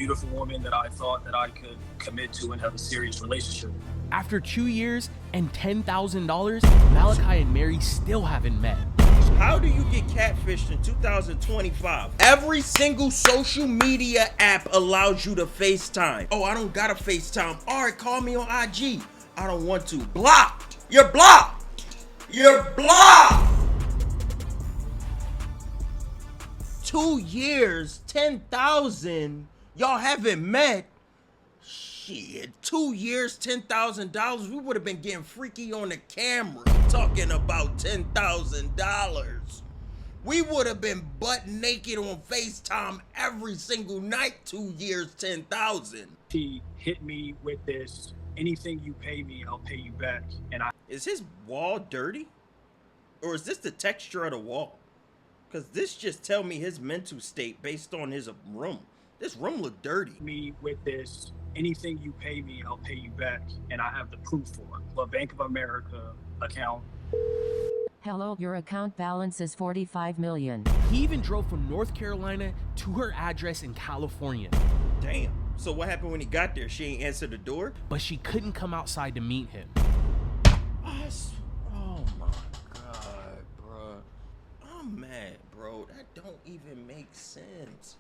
beautiful woman that I thought that I could commit to and have a serious relationship. After 2 years and $10,000, Malachi and Mary still haven't met. How do you get catfished in 2025? Every single social media app allows you to FaceTime. Oh, I don't gotta FaceTime. All right, call me on IG. I don't want to. Blocked. You're blocked. You're blocked. 2 years, 10,000. Y'all haven't met. Shit, 2 years, $10,000. We would have been getting freaky on the camera talking about $10,000. We would have been butt naked on FaceTime every single night. 2 years, 10,000. She hit me with this, anything you pay me, I'll pay you back. And Is his wall dirty? Or is this the texture of the wall? Because this just tell me his mental state based on his room. This room look dirty. Me with this, anything you pay me, I'll pay you back. And I have the proof for it. A Bank of America account. Hello, your account balance is $45 million. He even drove from North Carolina to her address in California. Damn. So what happened when he got there? She ain't answered the door? But she couldn't come outside to meet him. Oh my God, bro. I'm mad, bro. That don't even make sense.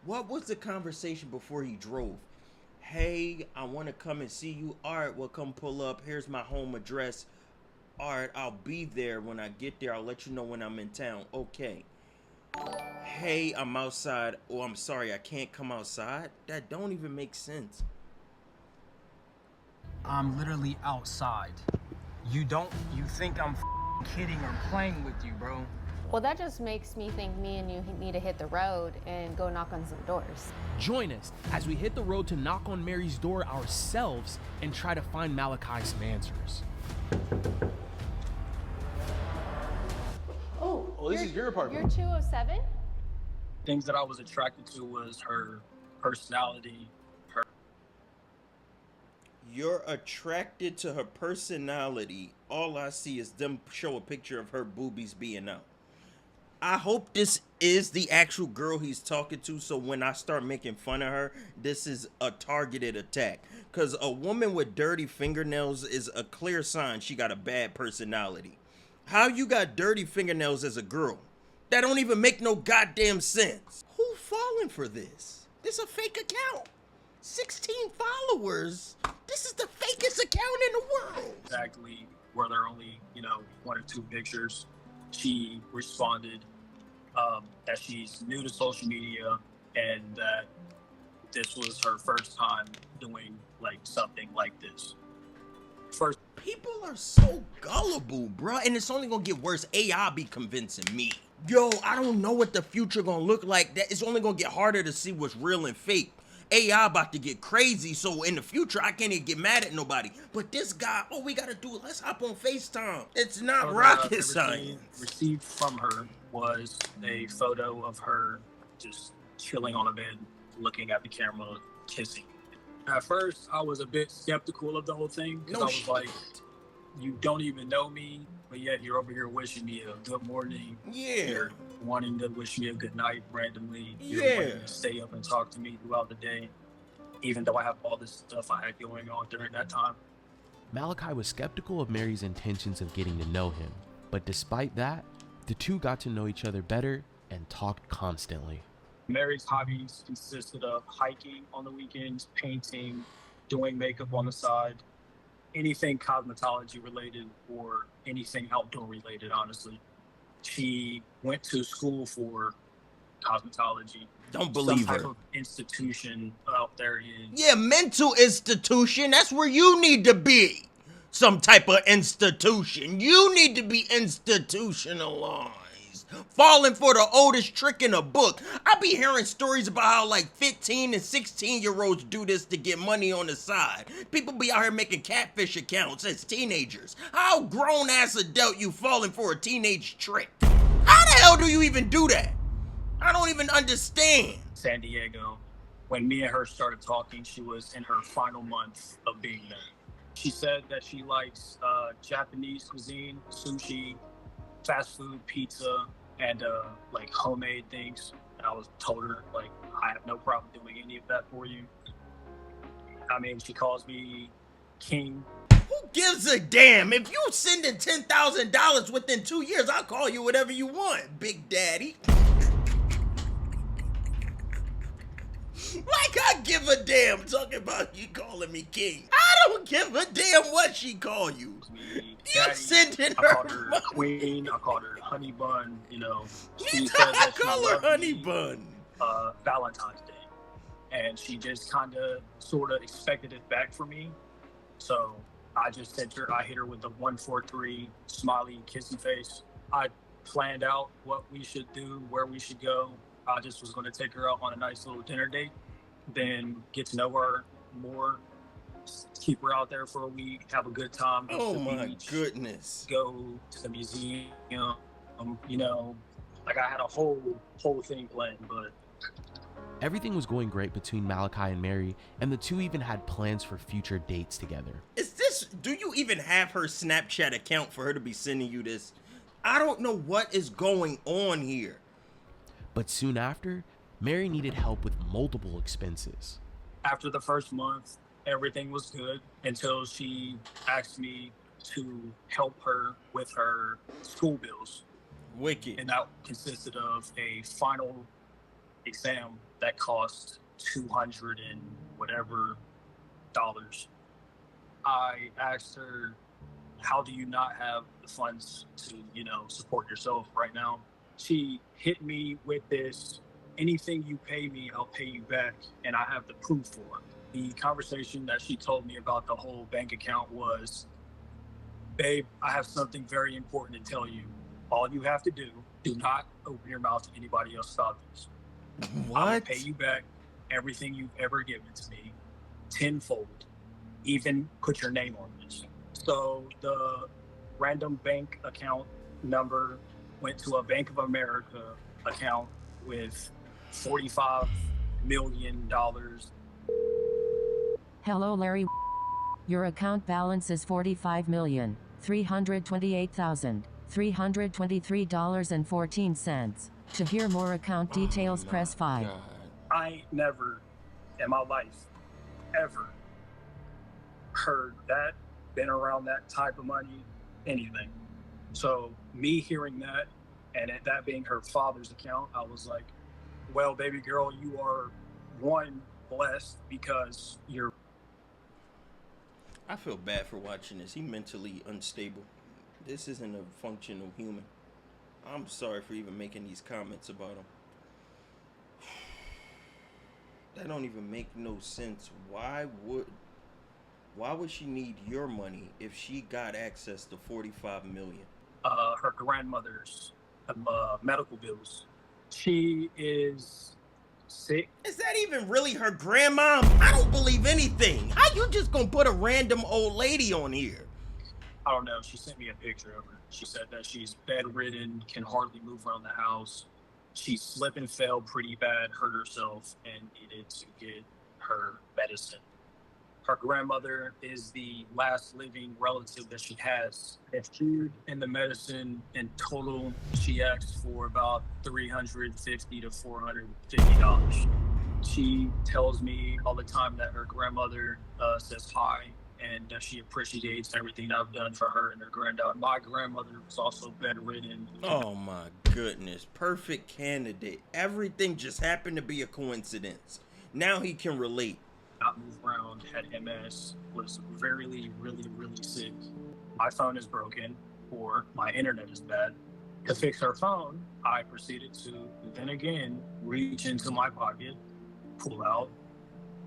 What was the conversation before he drove? Hey, I want to come and see you. All right, well, come pull up. Here's my home address. All right, I'll be there when I get there. I'll let you know when I'm in town. Okay. Hey, I'm outside. Oh, I'm sorry, I can't come outside. That don't even make sense. I'm literally outside. You think I'm kidding or playing with you, bro? Well, that just makes me think me and you need to hit the road and go knock on some doors. Join us as we hit the road to knock on Mary's door ourselves and try to find Malachi some answers. Oh, this is your apartment. You're 207? Things that I was attracted to was her personality. You're attracted to her personality. All I see is them show a picture of her boobies being out. I hope this is the actual girl he's talking to, so when I start making fun of her, this is a targeted attack. Because a woman with dirty fingernails is a clear sign she got a bad personality. How you got dirty fingernails as a girl? That don't even make no goddamn sense. Who falling for this? This a fake account. 16 followers. This is the fakest account in the world. Exactly. Were there only, 1 or 2 pictures? She responded that she's new to social media and that this was her first time doing something like this. People are so gullible, bro, and it's only gonna get worse. AI be convincing me. Yo, I don't know what the future gonna look like. That it's only gonna get harder to see what's real and fake. AI about to get crazy, so in the future I can't even get mad at nobody. But this guy, all we gotta do, let's hop on FaceTime. It's not rocket science. Received from her was a photo of her just chilling on a bed, looking at the camera, kissing. At first, I was a bit skeptical of the whole thing because I was like, you don't even know me, but yet you're over here wishing me a good morning. Yeah. You're wanting to wish me a good night randomly. You're wanting to stay up and talk to me throughout the day, even though I have all this stuff I had going on during that time. Malachi was skeptical of Mary's intentions of getting to know him, but despite that, the two got to know each other better and talked constantly. Mary's hobbies consisted of hiking on the weekends, painting, doing makeup on the side, anything cosmetology related or anything outdoor related, honestly. She went to school for cosmetology. Don't believe some her. type of institution out there in... Yeah, mental institution. That's where you need to be. Some type of institution. You need to be institutionalized. Falling for the oldest trick in a book. I be hearing stories about how 15 and 16-year-olds do this to get money on the side. People be out here making catfish accounts as teenagers. How grown-ass adult you falling for a teenage trick? How the hell do you even do that? I don't even understand. San Diego. When me and her started talking, she was in her final month of being there. She said that she likes Japanese cuisine, sushi, fast food, pizza, and homemade things. And I told her I have no problem doing any of that for you. I mean, she calls me king. Who gives a damn? If you sending $10,000 within 2 years, I'll call you whatever you want, Big Daddy. Like I give a damn talking about you calling me king. I don't give a damn what she call you. You sending I her called her money. queen. I called her honey bun. You know, You thought I call her honey bun. Valentine's Day, and she just kind of, sort of expected it back from me. So I just sent her. I hit her with the 143 smiley kissy face. I planned out what we should do, where we should go. I just was going to take her out on a nice little dinner date, then get to know her more, keep her out there for a week, have a good time. Oh my goodness. Go to the museum. You know, like I had a whole thing planned, but Everything was going great between Malachi and Mary, and the two even had plans for future dates together. Do you even have her Snapchat account for her to be sending you this? I don't know what is going on here. But soon after, Mary needed help with multiple expenses. after the first month, everything was good until she asked me to help her with her school bills. Wicked. And that consisted of a final exam that cost $200 and whatever dollars. I asked her, how do you not have the funds to, support yourself right now? She hit me with this, anything you pay me, I'll pay you back. And I have the proof for it. The conversation that she told me about the whole bank account was, babe, I have something very important to tell you. All you have to do not open your mouth to anybody else about this. What? I will pay you back everything you've ever given to me, tenfold. Even put your name on this. So the random bank account number went to a Bank of America account with $45 million. Hello, Larry. Your account balance is $45,328,323.14. To hear more account details, press 5. God. I ain't never in my life ever heard that, been around that type of money, anything. So me hearing that and that being her father's account, I was like, well, baby girl, you are one, blessed because you're. I feel bad for watching this. He mentally unstable. This isn't a functional human. I'm sorry for even making these comments about him. That don't even make no sense. Why would she need your money if she got access to $45 million? Her grandmother's medical bills. She is sick. Is that even really her grandma? I don't believe anything. How you just gonna put a random old lady on here? I don't know. She sent me a picture of her. She said that she's bedridden, can hardly move around the house. She slipped and fell pretty bad, hurt herself, and needed to get her medicine. Her grandmother is the last living relative that she has. If she and the medicine in total, she asked for about $350 to $450. She tells me all the time that her grandmother says hi and that she appreciates everything I've done for her and her granddaughter. My grandmother was also bedridden. Oh my goodness. Perfect candidate. Everything just happened to be a coincidence. Now he can relate. Not move around, had MS, was really sick. My phone is broken or my internet is bad. To fix her phone, I proceeded to then again reach into my pocket, pull out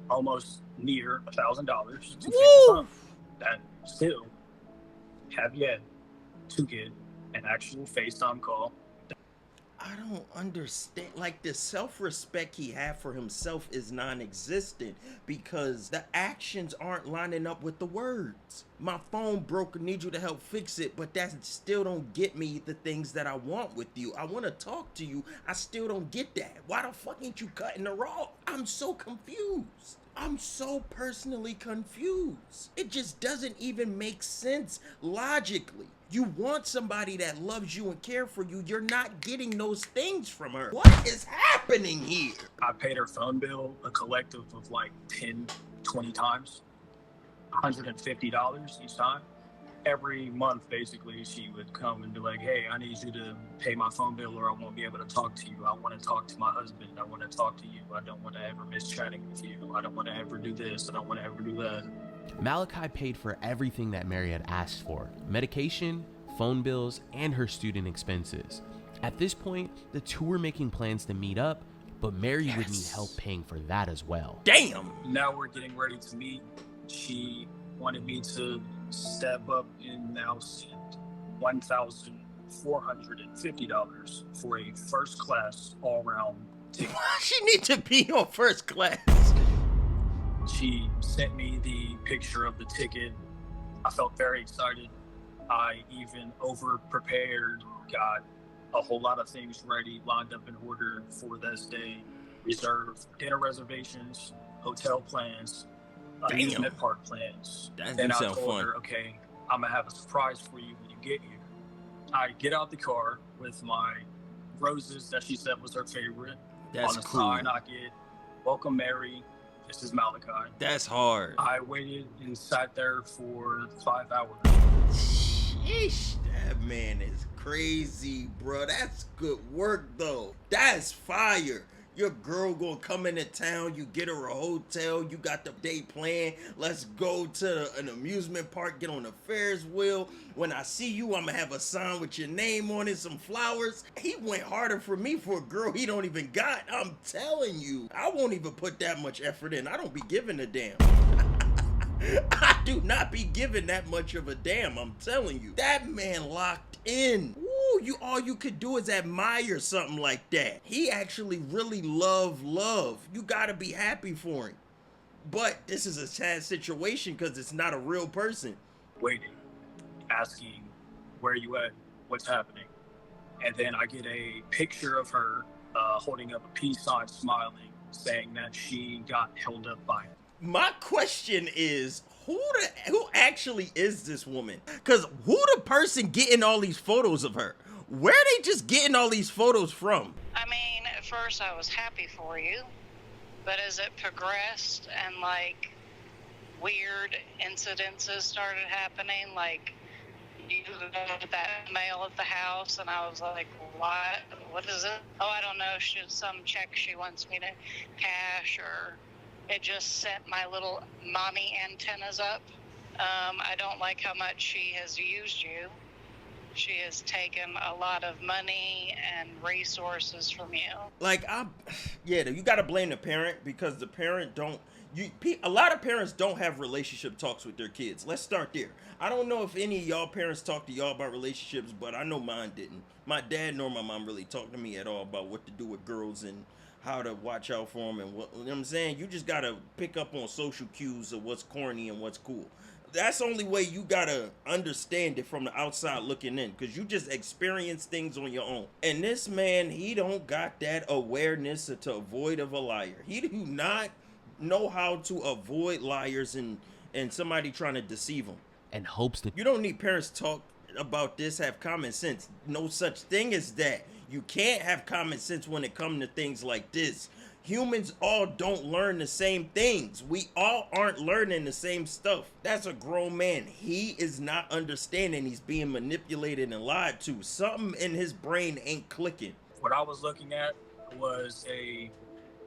almost near $1,000 to fix the phone. That still have yet to get an actual FaceTime call. I don't understand. Like, the self-respect he had for himself is non-existent because the actions aren't lining up with the words. My phone broke, need you to help fix it, but that still don't get me the things that I want with you. I want to talk to you. I still don't get that. Why the fuck ain't you cutting her off? I'm so confused. I'm so personally confused. It just doesn't even make sense logically. You want somebody that loves you and care for you. You're not getting those things from her. What is happening here? I paid her phone bill a collective of like 10, 20 times, $150 each time. Every month, basically, she would come and be like, hey, I need you to pay my phone bill or I won't be able to talk to you. I want to talk to my husband. I want to talk to you. I don't want to ever miss chatting with you. I don't want to ever do this. I don't want to ever do that. Malachi paid for everything that Mary had asked for: medication, phone bills, and her student expenses. At this point, the two were making plans to meet up, but Mary would need help paying for that as well. Damn. Now we're getting ready to meet. She wanted me to step up and now send $1,450 for a first class all round ticket. She need to be on first class. She sent me the picture of the ticket. I felt very excited. I even over prepared, got a whole lot of things ready, lined up in order for this day. Reserved dinner reservations, hotel plans, amusement park plans. That Then I sound told fun. her, okay, I'm gonna have a surprise for you when you get here. I get out the car with my roses that she said was her favorite. That's On the cool. sign I get, welcome Mary, this is Malachi. That's hard. I waited and sat there for 5 hours. Sheesh, that man is crazy, bro. That's good work, though. That's fire. Your girl gonna come into town, you get her a hotel, you got the day planned. Let's go to an amusement park, get on the Ferris wheel. When I see you, I'm gonna have a sign with your name on it, some flowers. He went harder for me for a girl he don't even got. I'm telling you, I won't even put that much effort in. I don't be giving a damn. I do not be giving that much of a damn, I'm telling you. That man locked in. Ooh, all you could do is admire something like that. He actually really love. You gotta be happy for him. But this is a sad situation because it's not a real person. Waiting, asking, where are you at? What's happening? And then I get a picture of her holding up a peace sign, smiling, saying that she got held up by him. My question is, who actually is this woman? Because who the person getting all these photos of her? Where are they just getting all these photos from? I mean, at first I was happy for you, but as it progressed and like weird incidences started happening, like you got that mail at the house, and I was like, what is it? Oh, I don't know, some check she wants me to cash, or it just sent my little mommy antennas up. I don't like how much she has used you. She has taken a lot of money and resources from you. Like, you gotta blame the parent, because the parent a lot of parents don't have relationship talks with their kids. Let's start there. I don't know if any of y'all parents talk to y'all about relationships, but I know mine didn't. My dad nor my mom really talked to me at all about what to do with girls and how to watch out for them, and what, you know what I'm saying? You just gotta pick up on social cues of what's corny and what's cool. That's the only way you gotta understand it from the outside looking in, because you just experience things on your own. And this man, he don't got that awareness to avoid of a liar. He do not know how to avoid liars and somebody trying to deceive him. And hopes that You don't need parents to talk about this, have common sense. No such thing as that. You can't have common sense when it comes to things like this. Humans all don't learn the same things. We all aren't learning the same stuff. That's a grown man. He is not understanding. He's being manipulated and lied to. Something in his brain ain't clicking. What I was looking at was a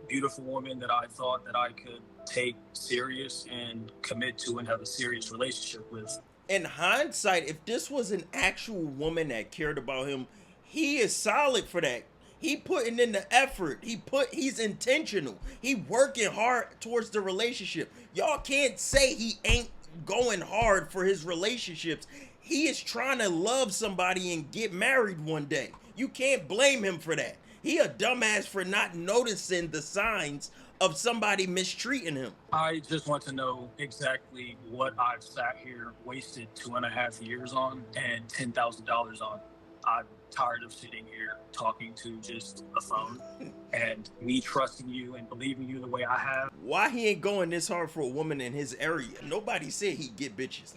beautiful woman that I thought that I could take serious and commit to and have a serious relationship with. In hindsight, if this was an actual woman that cared about him, he is solid for that. He putting in the effort. He's intentional. He working hard towards the relationship. Y'all can't say he ain't going hard for his relationships. He is trying to love somebody and get married one day. You can't blame him for that. He a dumbass for not noticing the signs of somebody mistreating him. I just want to know exactly what I've sat here, wasted 2.5 years on, and $10,000 on. I tired of sitting here talking to just a phone and me trusting you and believing you the way I have. Why he ain't going this hard for a woman in his area? Nobody said he get bitches.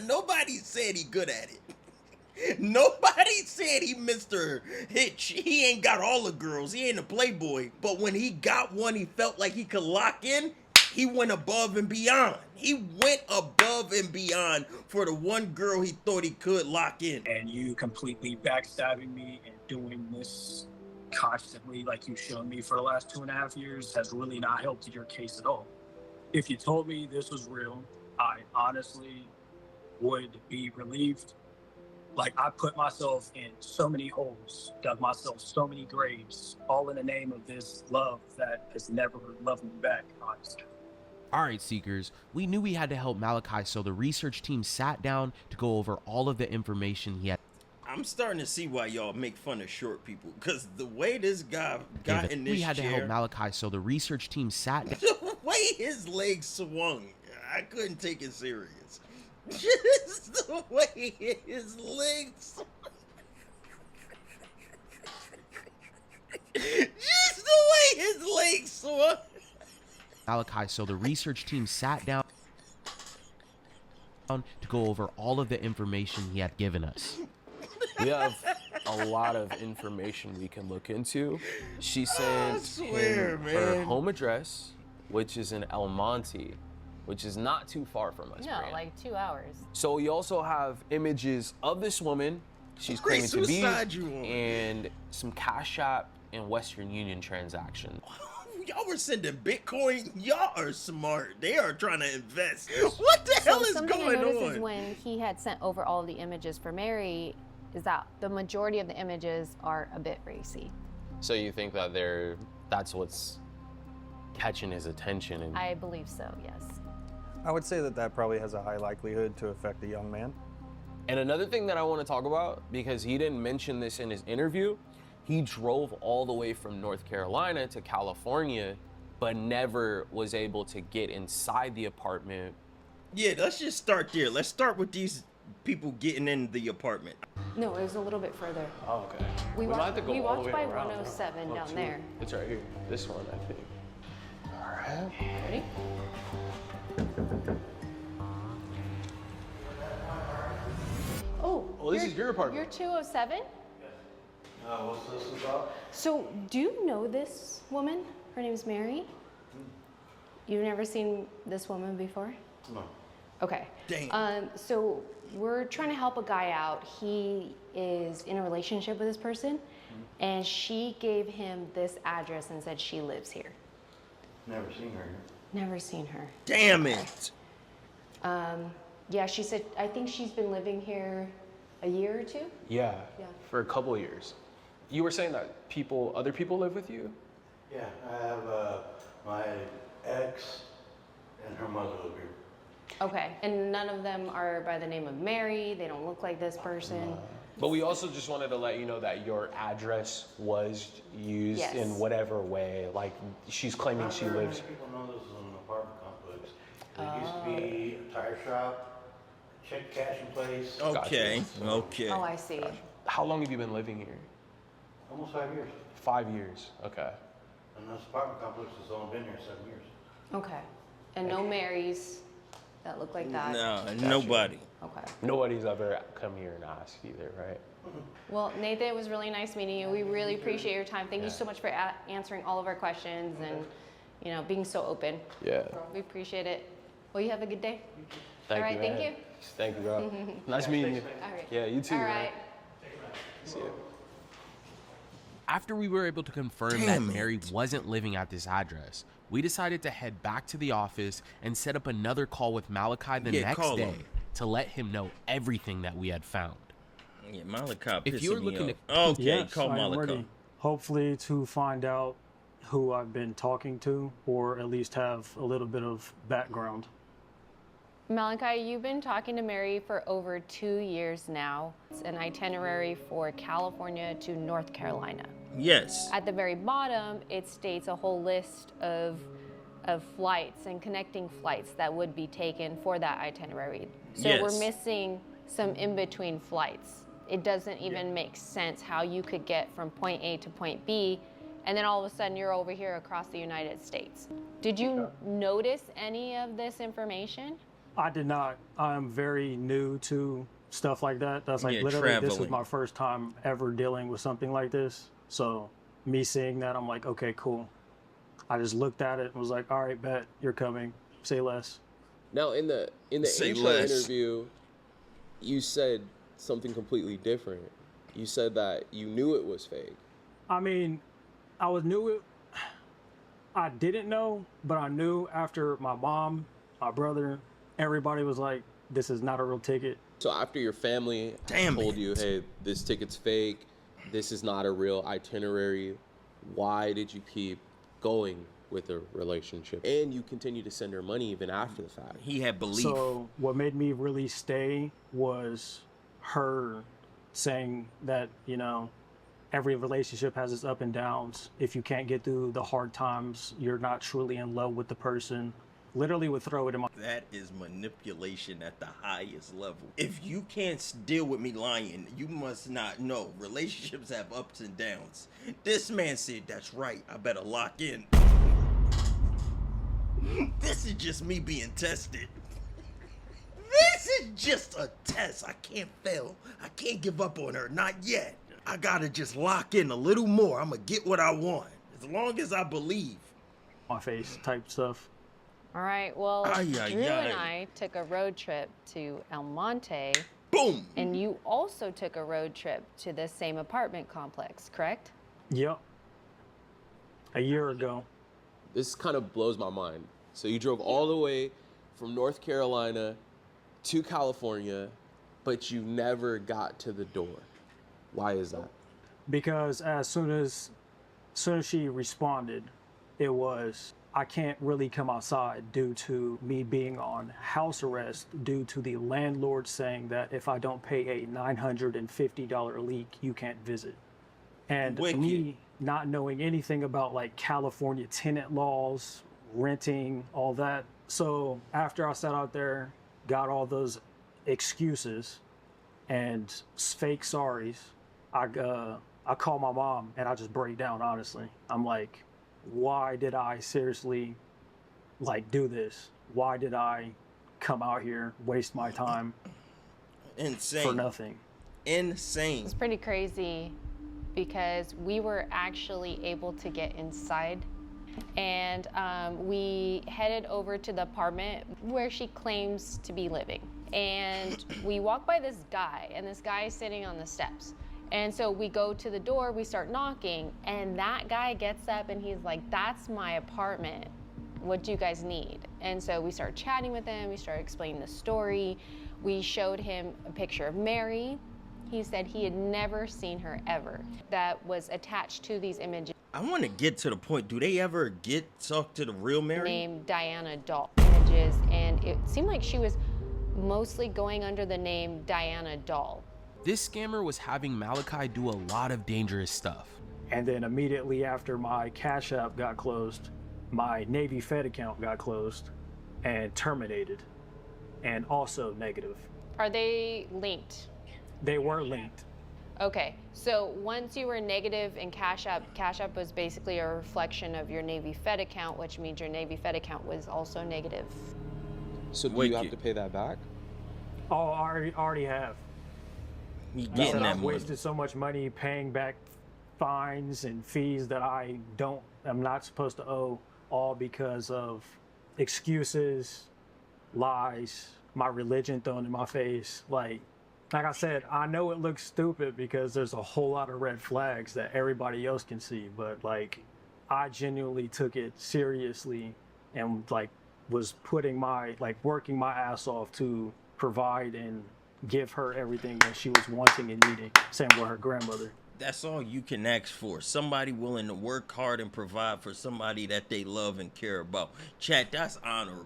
Nobody said he good at it. Nobody said he Mr. Hitch. He ain't got all the girls. He ain't a playboy. But when he got one he felt like he could lock in, he went above and beyond. He went above and beyond for the one girl he thought he could lock in. And you completely backstabbing me and doing this constantly like you've shown me for the last 2.5 years has really not helped your case at all. If you told me this was real, I honestly would be relieved. Like, I put myself in so many holes, dug myself so many graves, all in the name of this love that has never loved me back, honestly. All right, Seekers, we knew we had to help Malachi, so the research team sat down to go over all of the information he had. I'm starting to see why y'all make fun of short people, because the way this guy got in this We had chair, to help Malachi, so the research team sat down. the way his legs swung, I couldn't take it serious. Just the way his legs just the way his legs swung. Malachi, so the research team sat down to go over all of the information he had given us. We have a lot of information we can look into. She sent him her home address, which is in El Monte, which is not too far from us. No, Brian. like 2 hours. So we also have images of this woman she's claiming to be, and some Cash App and Western Union transaction. Y'all were sending Bitcoin. Y'all are smart. They are trying to invest. What the hell is something going I noticed on? is when he had sent over all of the images for Mary, is that the majority of the images are a bit racy. So you think that that's what's catching his attention? And I believe so, yes. I would say that probably has a high likelihood to affect a young man. And another thing that I want to talk about, because he didn't mention this in his interview, he drove all the way from North Carolina to California, but never was able to get inside the apartment. Yeah, let's just start there. Let's start with these people getting in the apartment. No, it was a little bit further. Oh, okay. We might have to go we all the walked way by around. 107 down there. It's right here. This one, I think. All right. Ready? Oh, Well, this is your apartment. You're 207? What's this about? So, do you know this woman? Her name's Mary? You've never seen this woman before? No. Okay. Damn. So we're trying to help a guy out. He is in a relationship with this person, and she gave him this address and said she lives here. Never seen her. Never seen her. Damn it. Yeah, she said, I think she's been living here a year or two. Yeah. Yeah. For a couple of years. You were saying that other people live with you? Yeah, I have my ex and her mother live here. Okay, and none of them are by the name of Mary. They don't look like this person. But we also just wanted to let you know that your address was used Yes. in whatever way. Like, she's claiming Not she very lives. many people know this is an apartment complex. There used to be a tire shop, check cashing place. Okay, okay. Oh, I see. How long have you been living here? Almost 5 years. 5 years. Okay. And this apartment complex has only been here 7 years. Okay. And no Marys that look like that? No, nobody. Okay. Nobody's ever come here and asked either, right? Well, Nathan, it was really nice meeting you. We really appreciate your time. Thank you so much for answering all of our questions and, being so open. Yeah. We appreciate it. Well, you have a good day. Thank All right, you, thank man. you. Thank you, bro. Nice meeting you. All right. Yeah, you too, All man. right. See you. After we were able to confirm that Mary wasn't living at this address, we decided to head back to the office and set up another call with Malachi the next call day him. to let him know everything that we had found. Yeah, Malachi If you're pissing me looking off. Okay, Yes, call I am Malachi. ready. Hopefully to find out who I've been talking to, or at least have a little bit of background. Malachi, you've been talking to Mary for over 2 years now. It's an itinerary for California to North Carolina. Yes. At the very bottom, it states a whole list of flights and connecting flights that would be taken for that itinerary. So Yes. we're missing some in-between flights It doesn't even make sense how you could get from point A to point B, and then all of a sudden you're over here across the United States. Did you notice any of this information? I did not. I'm very new to stuff like that. That's like literally this is my first time ever dealing with something like this. So me seeing that, I'm like, okay, cool. I just looked at it and was like, all right, bet, you're coming. Say less. Now in the intro interview, you said something completely different. You said that you knew it was fake. I mean, I didn't know, but I knew after my mom, my brother, everybody was like, this is not a real ticket. So after your family told you, hey, this ticket's fake, this is not a real itinerary, why did you keep going with the relationship? And you continue to send her money even after the fact. He had belief. So what made me really stay was her saying that, you know, every relationship has its up and downs. If you can't get through the hard times, you're not truly in love with the person. Literally would throw it in my... That is manipulation at the highest level. If you can't deal with me lying, you must not know. Relationships have ups and downs. This man said, that's right, I better lock in. This is just me being tested. This is just a test. I can't fail. I can't give up on her, not yet. I gotta just lock in a little more. I'm gonna get what I want, as long as I believe. My face type stuff. All right, well, Drew and I took a road trip to El Monte. Boom! And you also took a road trip to this same apartment complex, correct? Yep. A year ago. This kind of blows my mind. So you drove all the way from North Carolina to California, but you never got to the door. Why is that? Because as soon as she responded, it was, I can't really come outside due to me being on house arrest due to the landlord saying that if I don't pay a $950 leak, you can't visit. And me not knowing anything about like California tenant laws, renting, all that. So after I sat out there, got all those excuses and fake sorries, I call my mom and I just break down, honestly. I'm like, why did I seriously like do this? Why did I come out here, waste my time? Insane. For nothing. Insane. It's pretty crazy because we were actually able to get inside and we headed over to the apartment where she claims to be living. And we walk by this guy, and this guy is sitting on the steps. And so we go to the door, we start knocking, and that guy gets up and he's like, that's my apartment. What do you guys need? And so we start chatting with him, we started explaining the story. We showed him a picture of Mary. He said he had never seen her ever. That was attached to these images. I want to get to the point. Do they ever talk to the real Mary? Named Diana Doll images, and it seemed like she was mostly going under the name Diana Doll. This scammer was having Malachi do a lot of dangerous stuff. And then immediately after my Cash App got closed, my Navy Fed account got closed and terminated, and also negative. Are they linked? They were linked. Okay, so once you were negative in Cash App was basically a reflection of your Navy Fed account, which means your Navy Fed account was also negative. So do you have to pay that back? Oh, I already have. You getting that I've wasted so much money paying back fines and fees that I'm not supposed to owe, all because of excuses, lies, my religion thrown in my face. Like I said, I know it looks stupid because there's a whole lot of red flags that everybody else can see, but like I genuinely took it seriously and like was putting working my ass off to provide and give her everything that she was wanting and needing. Same with her grandmother. That's all you can ask for. Somebody willing to work hard and provide for somebody that they love and care about. Chat, that's honorable.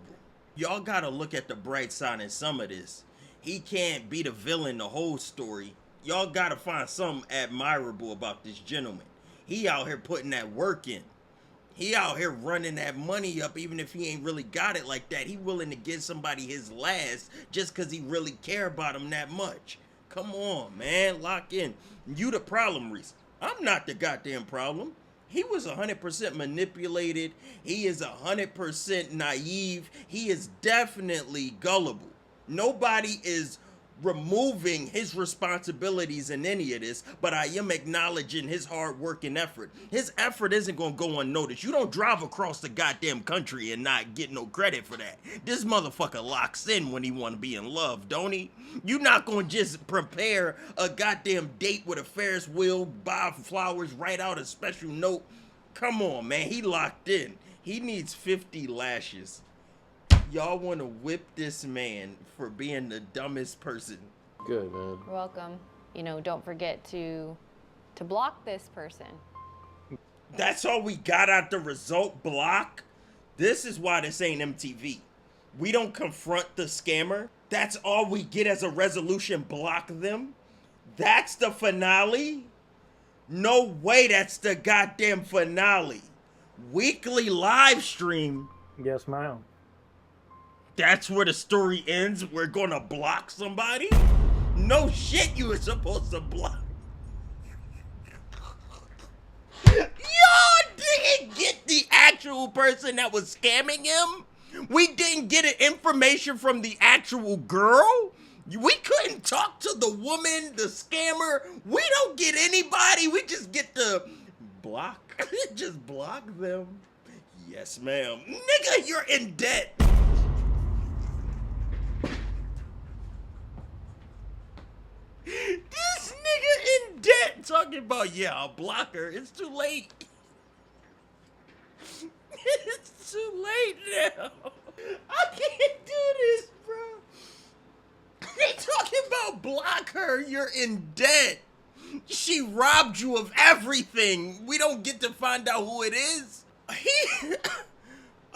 Y'all gotta look at the bright side in some of this. He can't be the villain the whole story. Y'all gotta find something admirable about this gentleman. He out here putting that work in. He out here running that money up, even if he ain't really got it like that. He willing to give somebody his last just because he really care about him that much. Come on, man. Lock in. You the problem, Reese. I'm not the goddamn problem. He was 100% manipulated. He is 100% naive. He is definitely gullible. Nobody is removing his responsibilities in any of this, but I am acknowledging his hard work and effort. His effort isn't going to go unnoticed. You don't drive across the goddamn country and not get no credit for that. This motherfucker locks in when he want to be in love, don't he? You not going to just prepare a goddamn date with a Ferris wheel, buy flowers, write out a special note. Come on, man. He locked in. He needs 50 lashes. Y'all want to whip this man for being the dumbest person. Good, man. You're welcome. You know, don't forget to block this person. That's all we got out the result, block? This is why this ain't MTV. We don't confront the scammer. That's all we get as a resolution, block them? That's the finale? No way that's the goddamn finale. Weekly live stream. Yes, ma'am. That's where the story ends? We're gonna block somebody? No shit, you were supposed to block. Y'all didn't get the actual person that was scamming him? We didn't get information from the actual girl? We couldn't talk to the woman, the scammer. We don't get anybody. We just get the block. Just block them. Yes, ma'am. Nigga, you're in debt. This nigga in debt talking about, yeah, I'll block her. It's too late. It's too late now. I can't do this, bro. They talking about block her. You're in debt. She robbed you of everything. We don't get to find out who it is.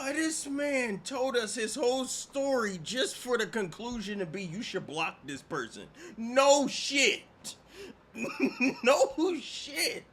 This man told us his whole story just for the conclusion to be, you should block this person. No shit. No shit.